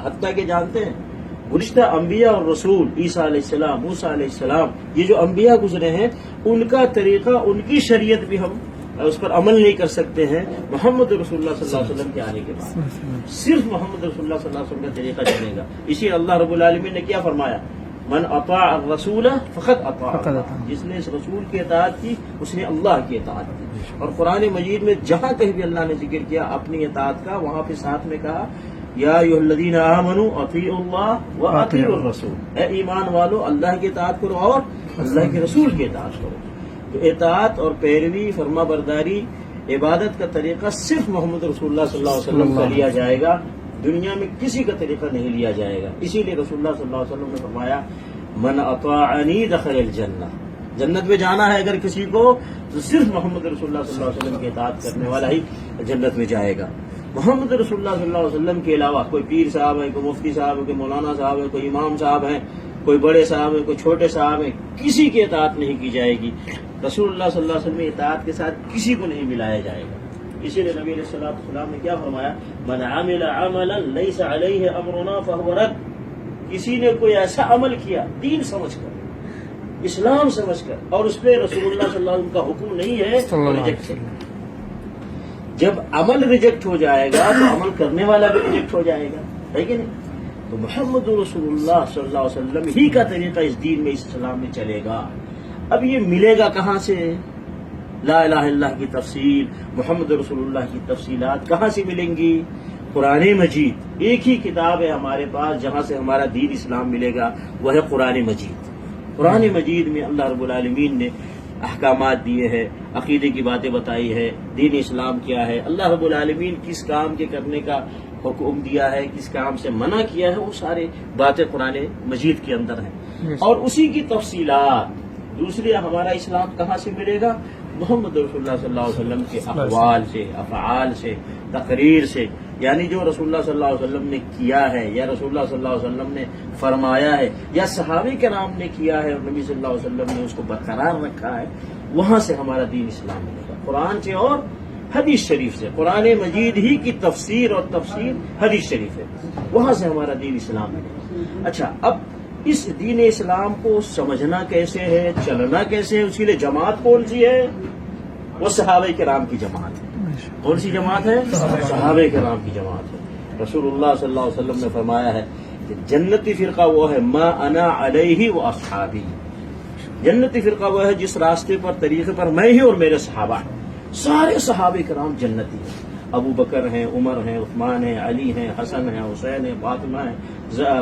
حتیٰ کہ جانتے ہیں گزشتہ انبیاء اور رسول عیسیٰ علیہ السلام، موسیٰ علیہ السلام، یہ جو انبیاء گزرے ہیں ان کا طریقہ، ان کی شریعت بھی ہم اس پر عمل نہیں کر سکتے ہیں محمد رسول اللہ صلی اللہ علیہ وسلم کے آنے کے بعد۔ صرف محمد رسول اللہ صلی اللہ علیہ وسلم کا طریقہ چلے گا۔ اسی اللہ رب العالمین نے کیا فرمایا؟ من اطاع الرسول فقد اطاع اللہ، جس نے اس رسول کی اطاعت کی اس نے اللہ کی اطاعت کی۔ اور قرآن مجید میں جہاں کہیں بھی اللہ نے ذکر کیا اپنی اطاعت کا، وہاں پہ ساتھ میں کہا یا ایھا الذین آمنوا اطیعوا اللہ واطیعوا الرسول، اے ایمان والو اللہ کی اطاعت کرو اور اللہ کے رسول کی اطاعت کرو۔ تو اطاعت اور پیروی، فرما برداری، عبادت کا طریقہ صرف محمد رسول اللہ صلی اللہ علیہ وسلم کا لیا جائے گا، دنیا میں کسی کا طریقہ نہیں لیا جائے گا۔ اسی لیے رسول اللہ صلی اللہ علیہ وسلم نے فرمایا من اطاعنی دخل الجنہ، جنت میں جانا ہے اگر کسی کو تو صرف محمد رسول اللہ صلی اللہ علیہ وسلم کی اطاعت کرنے والا ہی جنت میں جائے گا۔ محمد رسول اللہ صلی اللہ علیہ وسلم کے علاوہ کوئی پیر صاحب ہے، کوئی مفتی صاحب ہے، کوئی مولانا صاحب ہے، کوئی امام صاحب ہیں، کوئی بڑے صاحب ہیں، کوئی چھوٹے صاحب ہیں، کسی کی اطاعت نہیں کی جائے گی۔ رسول اللہ صلی اللہ علیہ وسلم کی اطاعت کے ساتھ کسی کو نہیں ملایا جائے گا۔ اسی لیے نبی علیہ الصلوۃ والسلام نے کیا فرمایا؟ من عمل عملا لیس علیہ امرنا فہو رد، کسی نے کوئی ایسا عمل کیا دین سمجھ کر، اسلام سمجھ کر، اور اس پہ رسول اللہ صلی اللہ علیہ وسلم کا حکم نہیں ہے تو ریجیکٹ ہے۔ جب عمل ریجیکٹ ہو جائے گا تو عمل کرنے والا بھی ریجیکٹ ہو جائے گا، ہے کہ نہیں؟ تو محمد رسول اللہ صلی اللہ علیہ وسلم ہی کا طریقہ اس دین میں، اس اسلام میں چلے گا۔ اب یہ ملے گا کہاں سے؟ لا الہ الا اللہ کی تفصیل، محمد رسول اللہ کی تفصیلات کہاں سے ملیں گی؟ قرآن مجید ایک ہی کتاب ہے ہمارے پاس جہاں سے ہمارا دین اسلام ملے گا، وہ ہے قرآن مجید۔ قرآن مجید میں اللہ رب العالمین نے احکامات دیے ہیں، عقیدے کی باتیں بتائی ہے، دین اسلام کیا ہے، اللہ رب العالمین کس کام کے کرنے کا حکم دیا ہے، کس کام سے منع کیا ہے، وہ سارے باتیں قرآن مجید کے اندر ہیں، اور اسی کی تفصیلات۔ دوسری ہمارا اسلام کہاں سے ملے گا؟ محمد رسول اللہ صلی اللہ علیہ وسلم کے اقوال سے، افعال سے، تقریر سے، یعنی جو رسول اللہ صلی اللہ علیہ وسلم نے کیا ہے یا رسول اللہ صلی اللہ علیہ وسلم نے فرمایا ہے یا صحابہ کرام نے کیا ہے اور نبی صلی اللہ علیہ وسلم نے اس کو برقرار رکھا ہے، وہاں سے ہمارا دین اسلام ملے گا، قرآن سے اور حدیث شریف سے۔ قرآن مجید ہی کی تفسیر اور تفسیر حدیث شریف ہے، وہاں سے ہمارا دین اسلام ملے گا۔ اچھا، اب اس دین اسلام کو سمجھنا کیسے ہے، چلنا کیسے ہے، اس کے لیے جماعت کون سی ہے؟ وہ صحابہ کرام کی جماعت ہے۔ کون سی جماعت ہے؟ صحابہ کرام کی جماعت ہے۔ رسول اللہ صلی اللہ علیہ وسلم نے فرمایا ہے کہ جنتی فرقہ وہ ہے ما انا علیہ و اصحابی، جنتی فرقہ وہ ہے جس راستے پر، طریقے پر میں ہی اور میرے صحابہ ہیں۔ سارے صحابہ کرام جنتی ہیں، ابو بکر ہیں، عمر ہیں، عثمان ہیں، علی ہیں، حسن ہیں، حسین ہیں،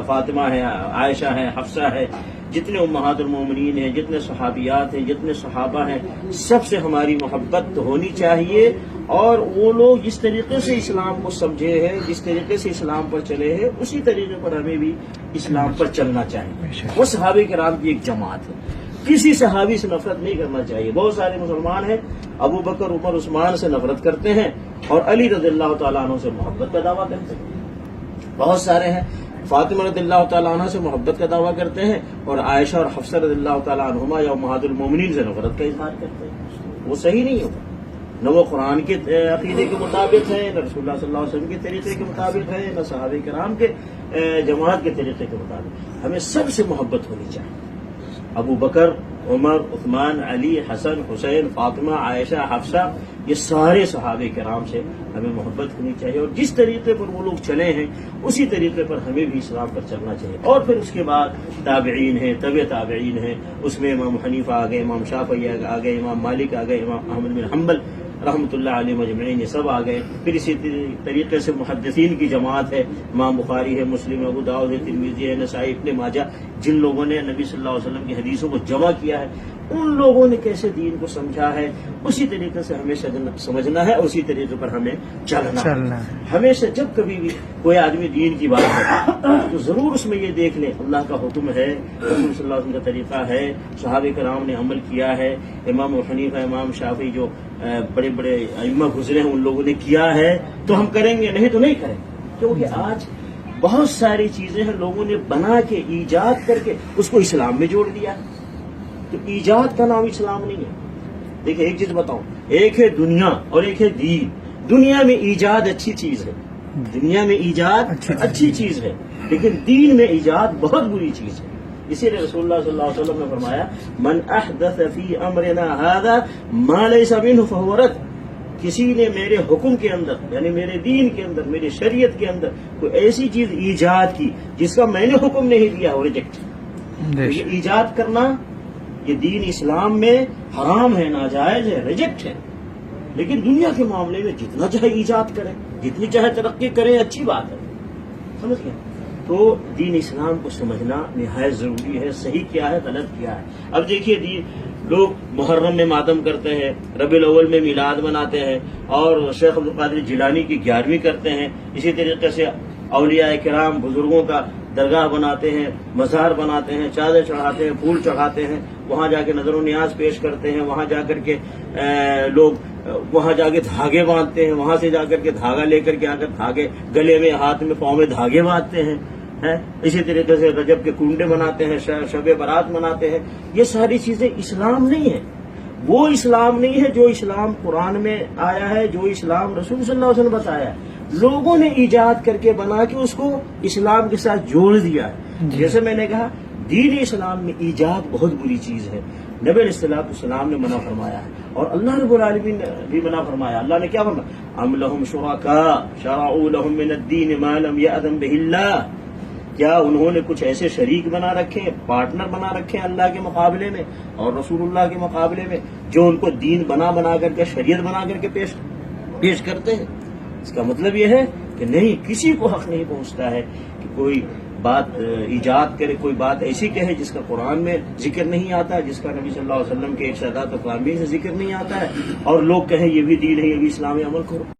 فاطمہ ہے، عائشہ ہے، حفصہ ہے، جتنے امہات المومنین ہیں، جتنے صحابیات ہیں، جتنے صحابہ ہیں، سب سے ہماری محبت ہونی چاہیے، اور وہ لوگ جس طریقے سے اسلام کو سمجھے ہیں، جس طریقے سے اسلام پر چلے ہیں، اسی طریقے پر ہمیں بھی اسلام پر چلنا چاہیے۔ وہ صحابہ کرام کی ایک جماعت ہے، کسی صحابی سے نفرت نہیں کرنا چاہیے۔ بہت سارے مسلمان ہیں ابو بکر، عمر، عثمان سے نفرت کرتے ہیں اور علی رضی اللہ تعالیٰ عنہ سے محبت کا دعویٰ کرتے ہیں۔ بہت سارے ہیں فاطمہ رضی اللہ تعالیٰ عنہ سے محبت کا دعویٰ کرتے ہیں اور عائشہ اور حفصہ رضی اللہ تعالیٰ عنہما یا امہات المومنین سے نفرت کا اظہار کرتے ہیں۔ وہ صحیح نہیں ہوگا، نہ وہ قرآن کے عقیدے کے مطابق ہے، نہ رسول اللہ صلی اللہ علیہ وسلم کے طریقے کے مطابق ہے، نہ صحابہ کرام کے جماعت کے طریقے کے مطابق۔ ہمیں سب سے محبت ہونی چاہیے، ابو بکر، عمر، عثمان، علی، حسن، حسین، فاطمہ، عائشہ، حفصہ، یہ سارے صحابہ کرام سے ہمیں محبت ہونی چاہیے، اور جس طریقے پر وہ لوگ چلے ہیں اسی طریقے پر ہمیں بھی اسلام پر چلنا چاہیے۔ اور پھر اس کے بعد تابعین ہیں، طبع تابعین ہیں، اس میں امام حنیفہ آ گئے، امام شافعی آ گئے، امام مالک آ گئے، امام احمد بن حنبل رحمۃ اللہ علیہ مجمعین، یہ سب آ گئے۔ پھر اسی طریقے سے محدثین کی جماعت ہے، امام بخاری ہے، مسلم، ابو داؤد ہے، ترمذی ہے، نسائی، ابن ماجہ، جن لوگوں نے نبی صلی اللہ علیہ وسلم کی حدیثوں کو جمع کیا ہے، ان لوگوں نے کیسے دین کو سمجھا ہے، اسی طریقے سے ہمیں سمجھنا ہے، اسی طریقے پر ہمیں چلنا ہے۔ ہمیشہ جب کبھی بھی کوئی آدمی دین کی بات کرے تو ضرور اس میں یہ دیکھ لیں اللہ کا حکم ہے، رسول صلی اللہ علیہ وسلم کا طریقہ ہے، صحابہ کرام نے عمل کیا ہے، امام حنیفہ، امام شافعی، جو بڑے بڑے ائمہ گزرے ہیں ان لوگوں نے کیا ہے تو ہم کریں گے، نہیں تو نہیں کریں گے۔ کیونکہ آج بہت ساری چیزیں ہیں لوگوں نے بنا کے، ایجاد کر کے اس کو اسلام میں جوڑ دیا، تو ایجاد کا نام اسلام نہیں ہے۔ دیکھیں ایک چیز بتاؤں، ایک ہے دنیا اور ایک ہے دین۔ دنیا میں ایجاد اچھی چیز ہے، دنیا میں ایجاد اچھی چیز ہے، لیکن دین میں ایجاد بہت بری چیز ہے. اسی لیے رسول اللہ صلی اللہ علیہ وسلم نے فرمایا من احدث فی امرنا ھذا ما لیس منہ فہو رد. کسی نے میرے حکم کے اندر یعنی میرے دین کے اندر میری شریعت کے اندر کوئی ایسی چیز ایجاد کی جس کا میں نے حکم نہیں دیا وہ ریجیکٹ. یہ ایجاد کرنا یہ دین اسلام میں حرام ہے، ناجائز ہے، ریجیکٹ ہے. لیکن دنیا کے معاملے میں جتنا چاہے ایجاد کریں، جتنی چاہے ترقی کریں، اچھی بات ہے. سمجھ گئے؟ تو دین اسلام کو سمجھنا نہایت ضروری ہے. صحیح کیا ہے، غلط کیا ہے. اب دیکھیے لوگ محرم میں ماتم کرتے ہیں، ربیع الاول میں میلاد مناتے ہیں، اور شیخ عبد القادر جیلانی کی 11ویں کرتے ہیں. اسی طریقے سے اولیاء کرام بزرگوں کا درگاہ بناتے ہیں، مزار بناتے ہیں، چادر چڑھاتے ہیں، پھول چڑھاتے ہیں، وہاں جا کے نظر و نیاز پیش کرتے ہیں. وہاں جا کر کے لوگ وہاں جا کے دھاگے باندھتے ہیں، وہاں سے جا کر کے دھاگا لے کر کے آ کر دھاگے گلے میں، ہاتھ میں، پاؤں میں دھاگے باندھتے ہیں. اسی طریقے سے رجب کے کنڈے مناتے ہیں، شب برات مناتے ہیں. یہ ساری چیزیں اسلام نہیں ہے. وہ اسلام نہیں ہے جو اسلام قرآن میں آیا ہے، جو اسلام رسول صلی اللہ علیہ وسلم بتایا ہے. لوگوں نے ایجاد کر کے بنا کے اس کو اسلام کے ساتھ جوڑ دیا ہے. جیسے میں نے کہا دین اسلام میں ایجاد بہت بری چیز ہے. نبی علیہ الصلوۃ والسلام نے منع فرمایا ہے، اور اللہ رب العالمین نے بھی منع فرمایا. اللہ نے کیا فرمایا؟ ام لہم شرکاء شرعوا لہم من الدین ما لم یأذن بہ اللہ. کیا انہوں نے کچھ ایسے شریک بنا رکھے، پارٹنر بنا رکھے اللہ کے مقابلے میں اور رسول اللہ کے مقابلے میں، جو ان کو دین بنا کر کے، شریعت بنا کر کے پیش کرتے ہیں؟ اس کا مطلب یہ ہے کہ نہیں، کسی کو حق نہیں پہنچتا ہے کہ کوئی بات ایجاد کرے، کوئی بات ایسی کہے جس کا قرآن میں ذکر نہیں آتا ہے، جس کا نبی صلی اللہ علیہ وسلم کے ارشادات و تعلیم سے ذکر نہیں آتا ہے، اور لوگ کہیں یہ بھی دین ہے، یہ بھی اسلامی عمل کرو.